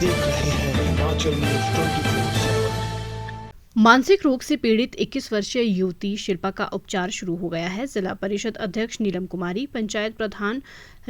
देख रहे हैं हिमाचल न्यूज 24/7। मानसिक रोग से पीड़ित 21 वर्षीय युवती शिल्पा का उपचार शुरू हो गया है। जिला परिषद अध्यक्ष नीलम कुमारी, पंचायत प्रधान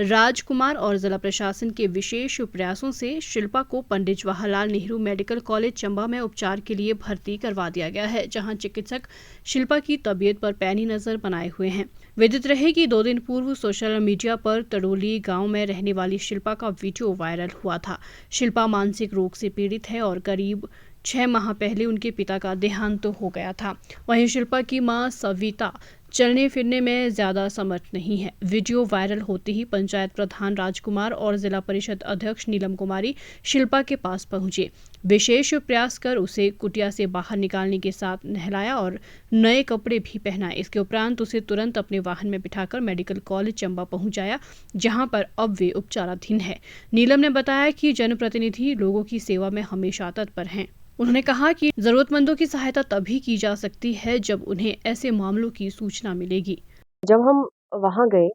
राजकुमार और जिला प्रशासन के विशेष प्रयासों से शिल्पा को पंडित जवाहरलाल नेहरू मेडिकल कॉलेज चंबा में उपचार के लिए भर्ती करवा दिया गया है, जहां चिकित्सक शिल्पा की तबीयत पर पैनी नजर बनाए हुए हैं। विदित रहे कि 2 दिन पूर्व सोशल मीडिया पर तड़ोली गांव में रहने वाली शिल्पा का वीडियो वायरल हुआ था। शिल्पा मानसिक रोग से पीड़ित है और करीब 6 माह पहले उनके पिता का देहांत हो गया था। वहीं शिल्पा की मां सविता चलने फिरने में ज्यादा समर्थ नहीं है। वीडियो वायरल होते ही पंचायत प्रधान राजकुमार और जिला परिषद अध्यक्ष नीलम कुमारी शिल्पा के पास पहुंचे। विशेष प्रयास कर उसे कुटिया से बाहर निकालने के साथ नहलाया और नए कपड़े भी पहनाए। इसके उपरांत उसे तुरंत अपने वाहन में बिठाकर मेडिकल कॉलेज चंबा पहुंचाया, जहां पर अब वे उपचाराधीन है। नीलम ने बताया कि जनप्रतिनिधि लोगों की सेवा में हमेशा तत्पर हैं। उन्होंने कहा कि जरूरतमंदों की सहायता तभी की जा सकती है जब उन्हें ऐसे मामलों की सूचना मिलेगी। जब हम वहाँ गए,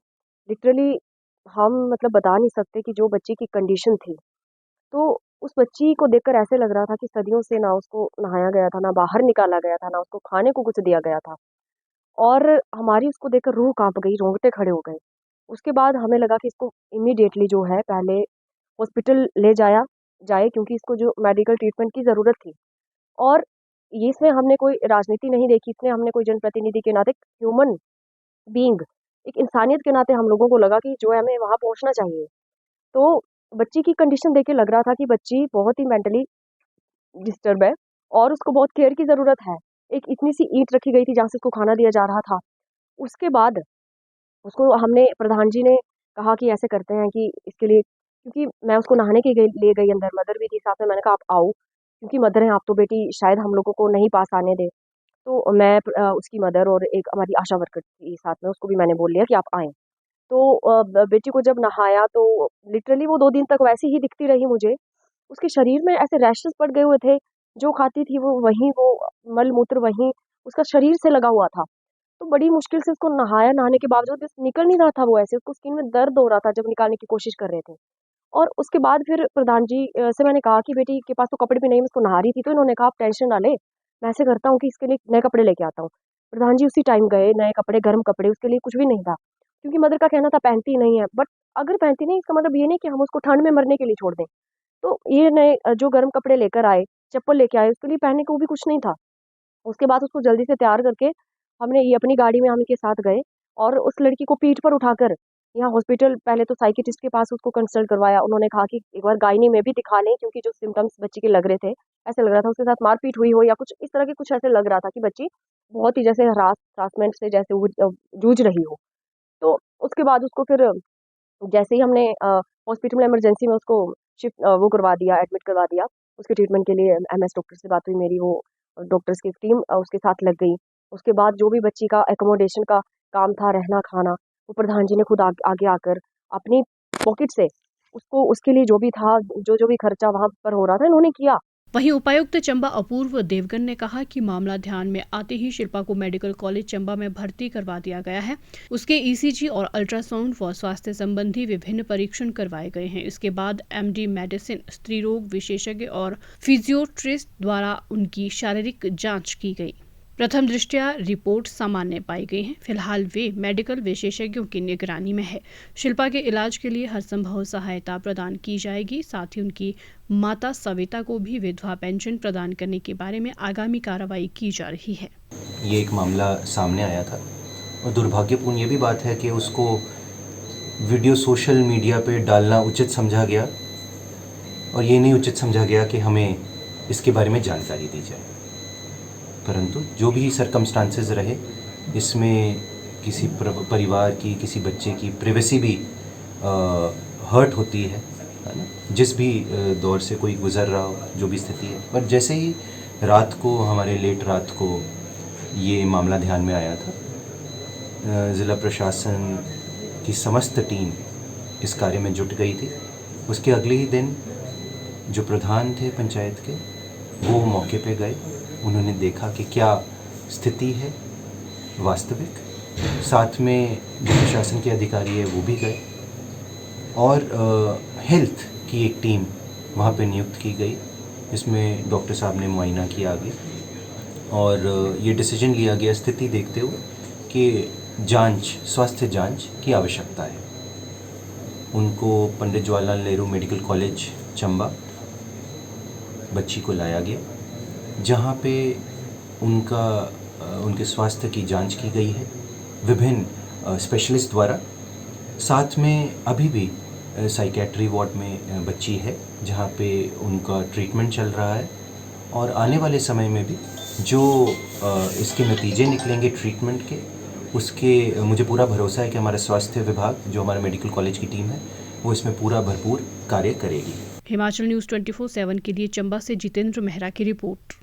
लिटरली हम मतलब बता नहीं सकते कि जो बच्ची की कंडीशन थी, तो उस बच्ची को देखकर ऐसे लग रहा था कि सदियों से ना उसको नहाया गया था, ना बाहर निकाला गया था, ना उसको खाने को कुछ दिया गया था। और हमारी उसको देखकर रूह काँप गई, रोंगटे खड़े हो गए। उसके बाद हमें लगा कि इसको इमीडिएटली जो है पहले हॉस्पिटल ले जाए क्योंकि इसको जो मेडिकल ट्रीटमेंट की ज़रूरत थी। और ये इसमें हमने कोई राजनीति नहीं देखी, इसमें हमने कोई जनप्रतिनिधि के नाते ह्यूमन बीइंग एक इंसानियत के नाते हम लोगों को लगा कि जो है हमें वहाँ पहुँचना चाहिए। तो बच्ची की कंडीशन देख के लग रहा था कि बच्ची बहुत ही मेंटली डिस्टर्ब है और उसको बहुत केयर की ज़रूरत है। एक इतनी सी ईंट रखी गई थी जहाँ से उसको खाना दिया जा रहा था। उसके बाद उसको हमने प्रधान जी ने कहा कि ऐसे करते हैं कि इसके लिए, क्योंकि मैं उसको नहाने के ले गई अंदर, मदर भी थी साथ में। मैंने कहा आप आओ, क्योंकि मदर हैं आप तो बेटी, शायद हम लोगों को नहीं पास आने दें। तो मैं उसकी मदर और एक हमारी आशा वर्कर थी साथ में, उसको भी मैंने बोल लिया कि आप आएँ। तो बेटी को जब नहाया तो लिटरली वो 2 दिन तक वैसी ही दिखती रही मुझे। उसके शरीर में ऐसे रैशेज़ पड़ गए हुए थे, जो खाती थी वो मल-मूत्र वहीं उसका शरीर से लगा हुआ था। तो बड़ी मुश्किल से उसको नहाया, नहाने के बावजूद बस निकल नहीं रहा था वो ऐसे, उसको स्किन में दर्द हो रहा था जब निकालने की कोशिश कर रहे थे। और उसके बाद फिर प्रधान जी से मैंने कहा कि बेटी के पास तो कपड़े भी नहीं, मैं इसको नहा रही थी, तो इन्होंने कहा आप टेंशन ना लें, मैं ऐसे करता हूँ कि इसके लिए नए कपड़े लेके आता हूँ। प्रधान जी उसी टाइम गए, नए कपड़े, गर्म कपड़े, उसके लिए कुछ भी नहीं था। क्योंकि मदर का कहना था पहनती नहीं है, बट अगर पहनती नहीं इसका मतलब ये नहीं कि हम उसको ठंड में मरने के लिए छोड़ दें। तो ये नए जो गर्म कपड़े लेकर आए, चप्पल लेके आए, उसके लिए पहनने को भी कुछ नहीं था। उसके बाद उसको जल्दी से तैयार करके हमने ये अपनी गाड़ी में हम इनके साथ गए और उस लड़की को पीठ पर उठाकर यहाँ हॉस्पिटल, पहले तो साइकियाट्रिस्ट के पास उसको कंसल्ट करवाया। उन्होंने कहा कि एक बार गायनी में भी दिखा लें, क्योंकि जो सिम्पटम्स बच्ची के लग रहे थे, ऐसे लग रहा था उसके साथ मारपीट हुई हो या कुछ इस तरह के, कुछ ऐसे लग रहा था कि बच्ची बहुत ही जैसे हरासमेंट से जैसे जूझ रही हो। तो उसके बाद उसको फिर जैसे ही हमने हॉस्पिटल में इमरजेंसी में उसको वो करवा दिया, एडमिट करवा दिया। उसके ट्रीटमेंट के लिए एमएस डॉक्टर से बात हुई मेरी, वो डॉक्टर्स की टीम उसके साथ लग गई। उसके बाद जो भी बच्ची का एकोमोडेशन का काम था, रहना खाना, वो प्रधान जी ने खुद आगे आकर अपनी पॉकेट से उसको उसके लिए जो भी था, जो भी खर्चा वहाँ पर हो रहा था, इन्होंने किया। वहीं उपायुक्त चंबा अपूर्व देवगन ने कहा कि मामला ध्यान में आते ही शिल्पा को मेडिकल कॉलेज चंबा में भर्ती करवा दिया गया है। उसके ईसीजी और अल्ट्रासाउंड व स्वास्थ्य संबंधी विभिन्न परीक्षण करवाए गए हैं। इसके बाद एमडी मेडिसिन, स्त्री रोग विशेषज्ञ और फिजियोथेरेपिस्ट द्वारा उनकी शारीरिक जांच की गई। प्रथम दृष्टया रिपोर्ट सामान्य पाई गई है। फिलहाल वे मेडिकल विशेषज्ञों की निगरानी में है। शिल्पा के इलाज के लिए हर संभव सहायता प्रदान की जाएगी। साथ ही उनकी माता सविता को भी विधवा पेंशन प्रदान करने के बारे में आगामी कार्रवाई की जा रही है। ये एक मामला सामने आया था और दुर्भाग्यपूर्ण ये भी बात है कि उसको वीडियो सोशल मीडिया पे डालना उचित समझा गया और ये नहीं उचित समझा गया कि हमें इसके बारे में जानकारी दी जाए। परंतु जो भी सरकमस्टांसेस रहे, इसमें किसी परिवार की, किसी बच्चे की प्राइवेसी भी हर्ट होती है ना, जिस भी दौर से कोई गुज़र रहा हो, जो भी स्थिति है। पर जैसे ही रात को, हमारे लेट रात को ये मामला ध्यान में आया था, ज़िला प्रशासन की समस्त टीम इस कार्य में जुट गई थी। उसके अगले ही दिन जो प्रधान थे पंचायत के, वो मौके पे गए। उन्होंने देखा कि क्या स्थिति है वास्तविक। साथ में जो प्रशासन के अधिकारी है वो भी गए और हेल्थ की एक टीम वहाँ पे नियुक्त की गई, जिसमें डॉक्टर साहब ने मुआयना किया आगे और ये डिसीजन लिया गया स्थिति देखते हुए कि स्वास्थ्य जांच की आवश्यकता है। उनको पंडित जवाहरलाल नेहरू मेडिकल कॉलेज चंबा बच्ची को लाया गया, जहाँ पे उनके स्वास्थ्य की जांच की गई है विभिन्न स्पेशलिस्ट द्वारा। साथ में अभी भी साइकेट्री वार्ड में बच्ची है, जहाँ पे उनका ट्रीटमेंट चल रहा है और आने वाले समय में भी जो इसके नतीजे निकलेंगे ट्रीटमेंट के, उसके मुझे पूरा भरोसा है कि हमारा स्वास्थ्य विभाग, जो हमारा मेडिकल कॉलेज की टीम है, वो इसमें पूरा भरपूर कार्य करेगी। हिमाचल न्यूज़ 24/7 के लिए चंबा से जितेंद्र मेहरा की रिपोर्ट।